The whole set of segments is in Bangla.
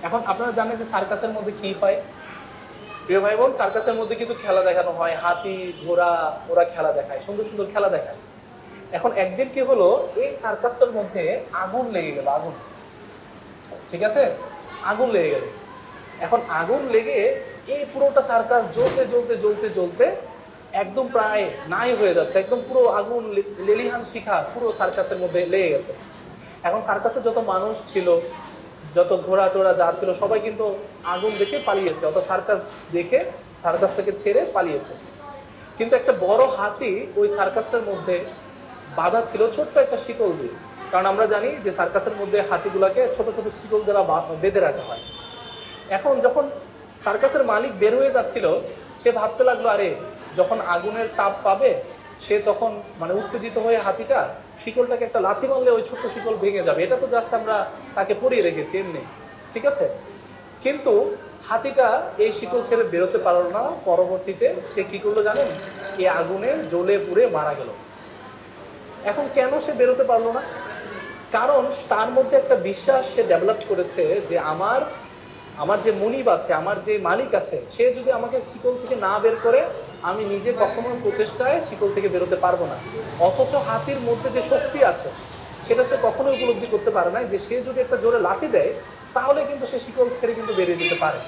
এখন আপনারা জানেন যে সার্কাসের মধ্যে কি হয়? প্রিয় ভাই বোন, সার্কাসের মধ্যে কিন্তু খেলা দেখানো হয়, হাতি ঘোড়া ওরা খেলা দেখায়, সুন্দর সুন্দর খেলা দেখায়। এখন একদিন কি হলো, এই সার্কাসটার মধ্যে আগুন লেগে গেল, আগুন, ঠিক আছে, আগুন লেগে গেল। এখন আগুন লেগে এই পুরোটা সার্কাস জ্বলতে জ্বলতে জ্বলতে জ্বলতে একদম প্রায় নাই হয়ে যাচ্ছে, একদম পুরো আগুন লেলিহান শিখা পুরো সার্কাসের মধ্যে লেগে গেছে। এখন সার্কাসে যত মানুষ ছিল, যত ঘোড়া টোড়া যা ছিল, সবাই কিন্তু আগুন দেখে পালিয়েছে, অত সার্কাস দেখে সার্কাসটাকে ছেড়ে পালিয়েছে। কিন্তু একটা বড় হাতি ওই সার্কাসটার মধ্যে বাধা ছিল ছোট্ট একটা শিকল দিয়ে। কারণ আমরা জানি যে সার্কাসের মধ্যে হাতিগুলাকে ছোট ছোট শিকল দ্বারা বেঁধে রাখা হয়। এখন যখন সার্কাসের মালিক বের হয়ে যাচ্ছিল, সে ভাবতে লাগলো, আরে যখন আগুনের তাপ পাবে, সে তখন মানে উত্তেজিত হয়ে হাতিটা শিকলটাকে একটা লাথি মারলে ওই ছোট্ট শিকল ভেঙে যাবে, এটা তো জাস্ট আমরা তাকে পরিয়ে রেখেছি এমনি, ঠিক আছে। কিন্তু হাতিটা এই শিকল ছেড়ে বেরোতে পারলো না। পরবর্তীতে সে কি করলো জানেন? এই আগুনে জ্বলে পুড়ে মারা গেল। এখন কেন সে বেরোতে পারলো না? কারণ তার মধ্যে একটা বিশ্বাস সে ডেভেলপ করেছে যে আমার আমার যে মনিব আছে, আমার যে মালিক আছে, সে যদি আমাকে শিকল থেকে না বের করে, আমি নিজে কখনো প্রচেষ্টায় শিকল থেকে বেরোতে পারবো না। অথচ হাতির মধ্যে যে শক্তি আছে, সেটা সে কখনোই উপলব্ধি করতে পারে না যে সে যদি একটা জোরে লাঠি দেয়, তাহলে কিন্তু সে শিকল ছেড়ে কিন্তু বেরিয়ে যেতে পারে।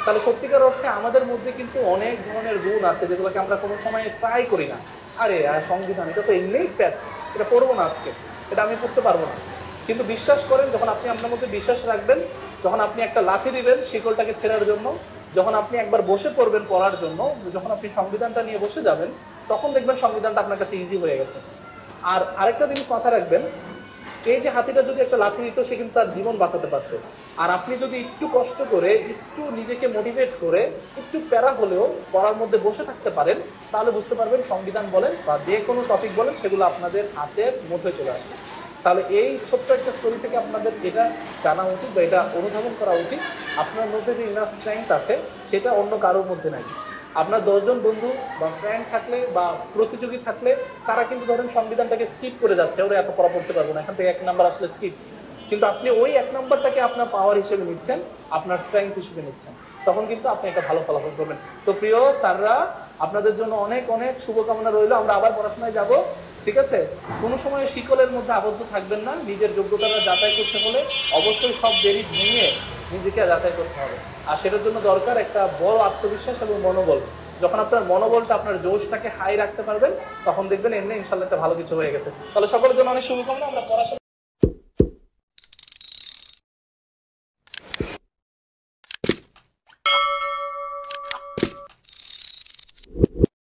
তাহলে সত্যিকার অর্থে আমাদের মধ্যে কিন্তু অনেক ধরনের গুণ আছে যেগুলোকে আমরা কোনো সময় ট্রাই করি না। আরে সংবিধান, এটা তো এমনিই প্যাচ, এটা পড়বো না আজকে, এটা আমি পড়তে পারবো না। কিন্তু বিশ্বাস করেন, যখন আপনি আপনার মধ্যে বিশ্বাস রাখবেন, যখন আপনি একটা লাথি দিবেন শিকলটাকে ছেড়ার জন্য, যখন আপনি একবার বসে পড়বেন পড়ার জন্য, যখন আপনি সংবিধানটা নিয়ে বসে যাবেন, তখন দেখবেন সংবিধানটা আপনার কাছে ইজি হয়ে গেছে। আর আরেকটা জিনিস মাথায় রাখবেন, এই যে হাতিটা যদি একটা লাথি দিত, সে কিন্তু তার জীবন বাঁচাতে পারতো। আর আপনি যদি একটু কষ্ট করে, একটু নিজেকে মোটিভেট করে, একটু প্যারা হলেও পড়ার মধ্যে বসে থাকতে পারেন, তাহলে বুঝতে পারবেন সংবিধান বলেন বা যে কোনো টপিক বলেন, সেগুলো আপনাদের হাতের মধ্যে চলে আসবে। তাহলে এই ছোট্ট একটা স্টোরি থেকে আপনাদের এটা জানা উচিত বা এটা অনুধাবন করা উচিত, আপনার মধ্যে যে ইনার স্ট্রেংথ আছে, সেটা অন্য কারোর মধ্যে নাই। আপনার 10 জন বন্ধু বা ফ্রেন্ড থাকলে বা প্রতিযোগী থাকলে, তারা কিন্তু ধরেন সংবিধানটাকে স্কিপ করে যাচ্ছে, ওরা এত পড়া পড়তে পারবো না, এখান থেকে 1 নাম্বার আসলে স্কিপ। কিন্তু আপনি ওই 1 নাম্বারটাকে আপনার পাওয়ার হিসেবে নিচ্ছেন, আপনার স্ট্রেংথ হিসেবে নিচ্ছেন, তখন কিন্তু আপনি একটা ভালো ফলাফল করবেন। তো প্রিয় স্যাররা, আপনাদের জন্য অনেক অনেক শুভকামনা রইল। আমরা আবার পড়াশোনায় যাব, ঠিক আছে। কোনো সময় শিকলের মধ্যে আবদ্ধ থাকবেন না। নিজের যোগ্যতাটা যাচাই করতে হলে অবশ্যই সব দেরি ভেঙে নিজেকে যাচাই করতে হবে। আর সেটার জন্য দরকার একটা বড় আত্মবিশ্বাস এবং মনোবল। যখন আপনার মনোবলটা, আপনার জোশটাকে হাই রাখতে পারবেন, তখন দেখবেন এমনি ইনশাল্লাহ একটা ভালো কিছু হয়ে গেছে। তাহলে সকলের জন্য অনেক শুভকামনা। আমরা পড়াশোনা